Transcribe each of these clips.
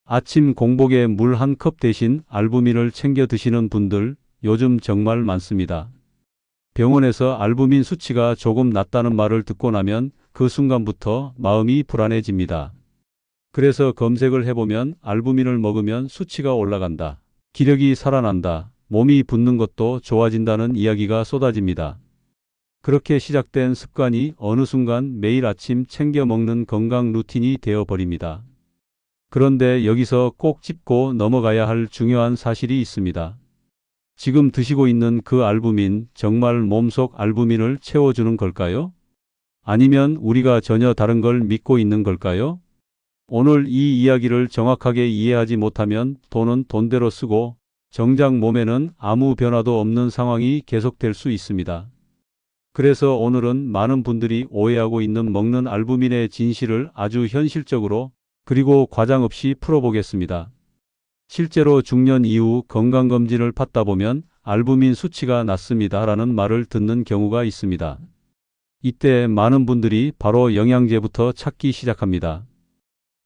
아침 공복에 물 한 컵 대신 알부민을 챙겨 드시는 분들 요즘 정말 많습니다. 병원에서 알부민 수치가 조금 낮다는 말을 듣고 나면 그 순간부터 마음이 불안해집니다. 그래서 검색을 해보면 알부민을 먹으면 수치가 올라간다, 기력이 살아난다, 몸이 붓는 것도 좋아진다는 이야기가 쏟아집니다. 그렇게 시작된 습관이 어느 순간 매일 아침 챙겨 먹는 건강 루틴이 되어버립니다. 그런데 여기서 꼭 짚고 넘어가야 할 중요한 사실이 있습니다. 지금 드시고 있는 그 알부민, 정말 몸속 알부민을 채워주는 걸까요? 아니면 우리가 전혀 다른 걸 믿고 있는 걸까요? 오늘 이 이야기를 정확하게 이해하지 못하면 돈은 돈대로 쓰고 정작 몸에는 아무 변화도 없는 상황이 계속될 수 있습니다. 그래서 오늘은 많은 분들이 오해하고 있는 먹는 알부민의 진실을 아주 현실적으로 그리고 과장 없이 풀어보겠습니다. 실제로 중년 이후 건강검진을 받다 보면 알부민 수치가 낮습니다라는 말을 듣는 경우가 있습니다. 이때 많은 분들이 바로 영양제부터 찾기 시작합니다.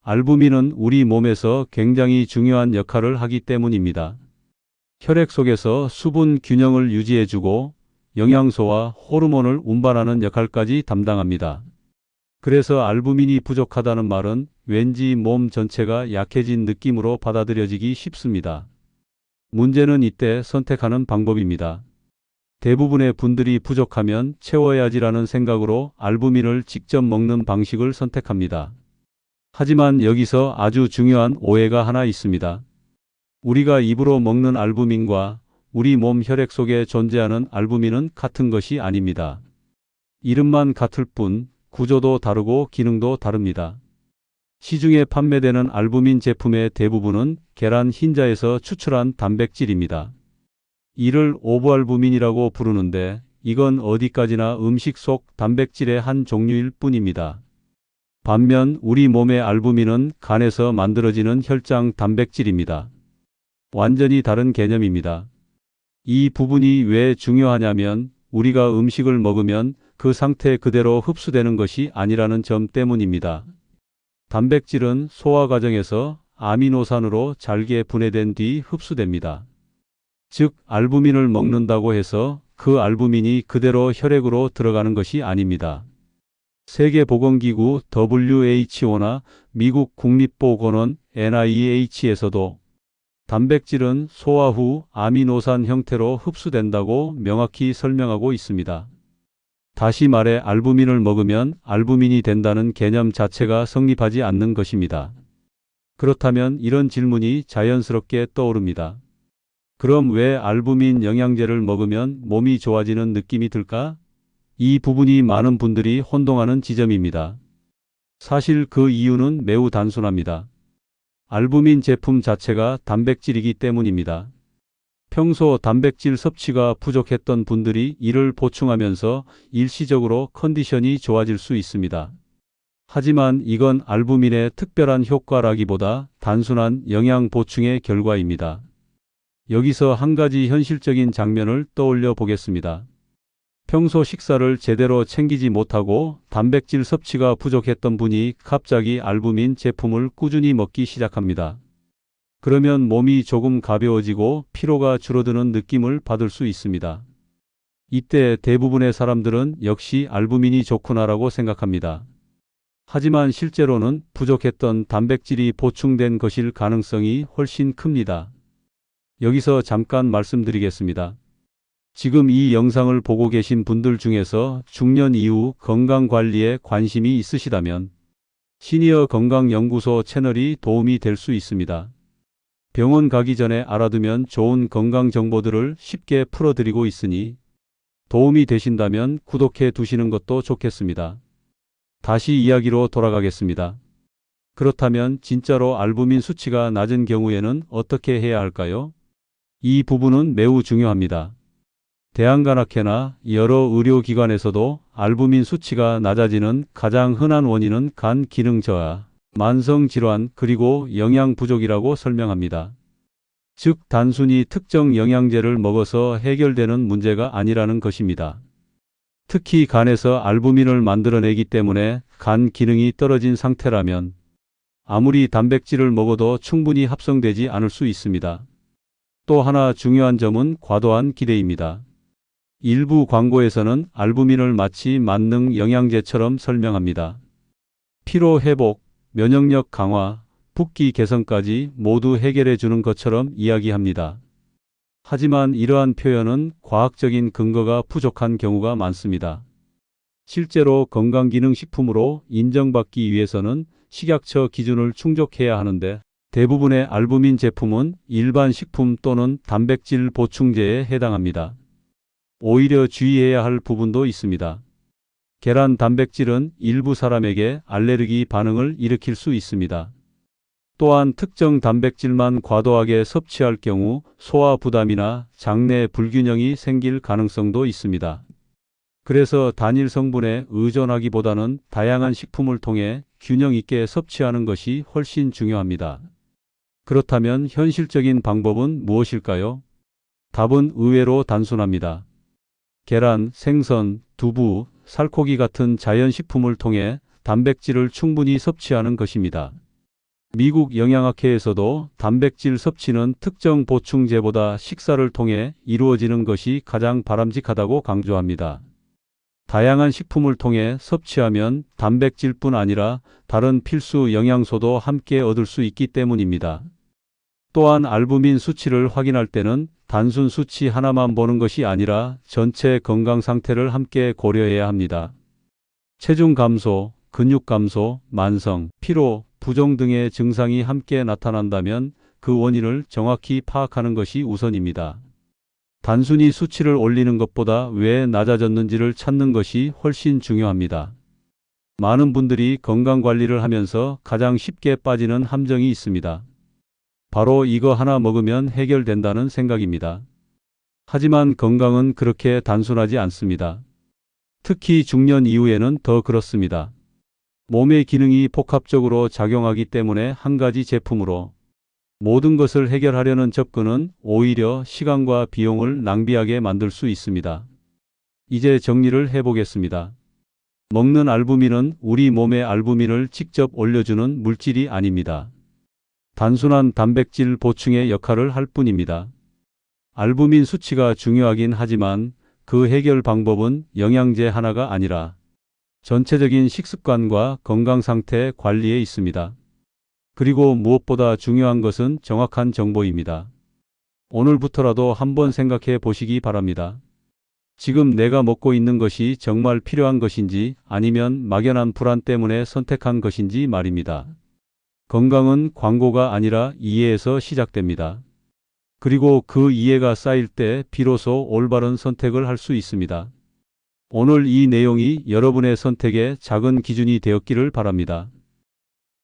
알부민은 우리 몸에서 굉장히 중요한 역할을 하기 때문입니다. 혈액 속에서 수분 균형을 유지해주고 영양소와 호르몬을 운반하는 역할까지 담당합니다. 그래서 알부민이 부족하다는 말은 왠지 몸 전체가 약해진 느낌으로 받아들여지기 쉽습니다. 문제는 이때 선택하는 방법입니다. 대부분의 분들이 부족하면 채워야지라는 생각으로 알부민을 직접 먹는 방식을 선택합니다. 하지만 여기서 아주 중요한 오해가 하나 있습니다. 우리가 입으로 먹는 알부민과 우리 몸 혈액 속에 존재하는 알부민은 같은 것이 아닙니다. 이름만 같을 뿐 구조도 다르고 기능도 다릅니다. 시중에 판매되는 알부민 제품의 대부분은 계란 흰자에서 추출한 단백질입니다. 이를 오브알부민이라고 부르는데 이건 어디까지나 음식 속 단백질의 한 종류일 뿐입니다. 반면 우리 몸의 알부민은 간에서 만들어지는 혈장 단백질입니다. 완전히 다른 개념입니다. 이 부분이 왜 중요하냐면 우리가 음식을 먹으면 그 상태 그대로 흡수되는 것이 아니라는 점 때문입니다. 단백질은 소화 과정에서 아미노산으로 잘게 분해된 뒤 흡수됩니다. 즉 알부민을 먹는다고 해서 그 알부민이 그대로 혈액으로 들어가는 것이 아닙니다. 세계보건기구 WHO나 미국 국립보건원 NIH에서도 단백질은 소화 후 아미노산 형태로 흡수된다고 명확히 설명하고 있습니다. 다시 말해 알부민을 먹으면 알부민이 된다는 개념 자체가 성립하지 않는 것입니다. 그렇다면 이런 질문이 자연스럽게 떠오릅니다. 그럼 왜 알부민 영양제를 먹으면 몸이 좋아지는 느낌이 들까? 이 부분이 많은 분들이 혼동하는 지점입니다. 사실 그 이유는 매우 단순합니다. 알부민 제품 자체가 단백질이기 때문입니다. 평소 단백질 섭취가 부족했던 분들이 이를 보충하면서 일시적으로 컨디션이 좋아질 수 있습니다. 하지만 이건 알부민의 특별한 효과라기보다 단순한 영양 보충의 결과입니다. 여기서 한 가지 현실적인 장면을 떠올려 보겠습니다. 평소 식사를 제대로 챙기지 못하고 단백질 섭취가 부족했던 분이 갑자기 알부민 제품을 꾸준히 먹기 시작합니다. 그러면 몸이 조금 가벼워지고 피로가 줄어드는 느낌을 받을 수 있습니다. 이때 대부분의 사람들은 역시 알부민이 좋구나라고 생각합니다. 하지만 실제로는 부족했던 단백질이 보충된 것일 가능성이 훨씬 큽니다. 여기서 잠깐 말씀드리겠습니다. 지금 이 영상을 보고 계신 분들 중에서 중년 이후 건강관리에 관심이 있으시다면 시니어 건강연구소 채널이 도움이 될 수 있습니다. 병원 가기 전에 알아두면 좋은 건강 정보들을 쉽게 풀어드리고 있으니 도움이 되신다면 구독해 두시는 것도 좋겠습니다. 다시 이야기로 돌아가겠습니다. 그렇다면 진짜로 알부민 수치가 낮은 경우에는 어떻게 해야 할까요? 이 부분은 매우 중요합니다. 대한간학회나 여러 의료기관에서도 알부민 수치가 낮아지는 가장 흔한 원인은 간 기능 저하, 만성질환 그리고 영양 부족이라고 설명합니다. 즉 단순히 특정 영양제를 먹어서 해결되는 문제가 아니라는 것입니다. 특히 간에서 알부민을 만들어내기 때문에 간 기능이 떨어진 상태라면 아무리 단백질을 먹어도 충분히 합성되지 않을 수 있습니다. 또 하나 중요한 점은 과도한 기대입니다. 일부 광고에서는 알부민을 마치 만능 영양제처럼 설명합니다. 피로 회복, 면역력 강화, 붓기 개선까지 모두 해결해 주는 것처럼 이야기합니다. 하지만 이러한 표현은 과학적인 근거가 부족한 경우가 많습니다. 실제로 건강기능식품으로 인정받기 위해서는 식약처 기준을 충족해야 하는데 대부분의 알부민 제품은 일반 식품 또는 단백질 보충제에 해당합니다. 오히려 주의해야 할 부분도 있습니다. 계란 단백질은 일부 사람에게 알레르기 반응을 일으킬 수 있습니다. 또한 특정 단백질만 과도하게 섭취할 경우 소화 부담이나 장내 불균형이 생길 가능성도 있습니다. 그래서 단일 성분에 의존하기보다는 다양한 식품을 통해 균형 있게 섭취하는 것이 훨씬 중요합니다. 그렇다면 현실적인 방법은 무엇일까요? 답은 의외로 단순합니다. 계란, 생선, 두부, 살코기 같은 자연식품을 통해 단백질을 충분히 섭취하는 것입니다. 미국 영양학회에서도 단백질 섭취는 특정 보충제보다 식사를 통해 이루어지는 것이 가장 바람직하다고 강조합니다. 다양한 식품을 통해 섭취하면 단백질뿐 아니라 다른 필수 영양소도 함께 얻을 수 있기 때문입니다. 또한 알부민 수치를 확인할 때는 단순 수치 하나만 보는 것이 아니라 전체 건강 상태를 함께 고려해야 합니다. 체중 감소, 근육 감소, 만성, 피로, 부종 등의 증상이 함께 나타난다면 그 원인을 정확히 파악하는 것이 우선입니다. 단순히 수치를 올리는 것보다 왜 낮아졌는지를 찾는 것이 훨씬 중요합니다. 많은 분들이 건강관리를 하면서 가장 쉽게 빠지는 함정이 있습니다. 바로 이거 하나 먹으면 해결된다는 생각입니다. 하지만 건강은 그렇게 단순하지 않습니다. 특히 중년 이후에는 더 그렇습니다. 몸의 기능이 복합적으로 작용하기 때문에 한 가지 제품으로 모든 것을 해결하려는 접근은 오히려 시간과 비용을 낭비하게 만들 수 있습니다. 이제 정리를 해보겠습니다. 먹는 알부민은 우리 몸의 알부민을 직접 올려주는 물질이 아닙니다. 단순한 단백질 보충의 역할을 할 뿐입니다. 알부민 수치가 중요하긴 하지만 그 해결 방법은 영양제 하나가 아니라 전체적인 식습관과 건강 상태 관리에 있습니다. 그리고 무엇보다 중요한 것은 정확한 정보입니다. 오늘부터라도 한번 생각해 보시기 바랍니다. 지금 내가 먹고 있는 것이 정말 필요한 것인지 아니면 막연한 불안 때문에 선택한 것인지 말입니다. 건강은 광고가 아니라 이해에서 시작됩니다. 그리고 그 이해가 쌓일 때 비로소 올바른 선택을 할 수 있습니다. 오늘 이 내용이 여러분의 선택의 작은 기준이 되었기를 바랍니다.